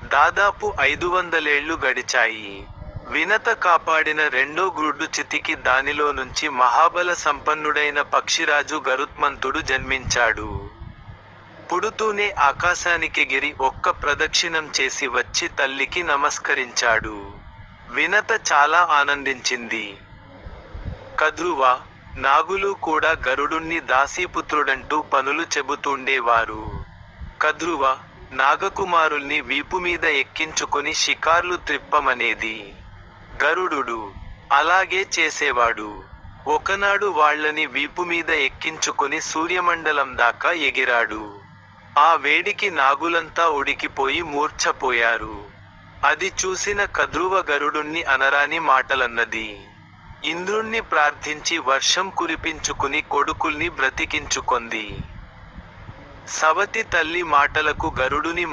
దాదాపు 500 గడిచాయి. వినత కాపాడిన రెండో గ్రుడ్డు చితికి దానిలో నుంచి మహాబల సంపన్నుడైన పక్షిరాజు గరుత్మంతుడు జన్మించాడు. పుడుతూనే ఆకాశానికెగిరి ఒక్క ప్రదక్షిణం చేసి వచ్చి తల్లికి నమస్కరించాడు. వినత చాలా ఆనందించింది. కద్రువ, నాగులు కూడా గరుడుణ్ణి దాసీపుత్రుడంటూ పనులు చెబుతూండేవారు. కద్రువ, నాగకుమారుల్ని వీపుమీద ఎక్కించుకొని షికార్లు త్రిప్పమనేది. గరుడుడు అలాగే చేసేవాడు. ఒకనాడు వాళ్ళని వీపుమీద ఎక్కించుకొని సూర్యమండలం దాకా ఎగిరాడు. ఆ వేడికి నాగులంతా ఉడికిపోయి మూర్ఛపోయారు. అది చూసిన కద్రువ గరుడుణ్ణి అనరాని మాటలన్నది. ఇంద్రుణ్ణి ప్రార్థించి వర్షం కురిపించుకుని కొడుకుల్ని బ్రతికించుకొంది. సవతి తల్లి మాటలకు గరుడుని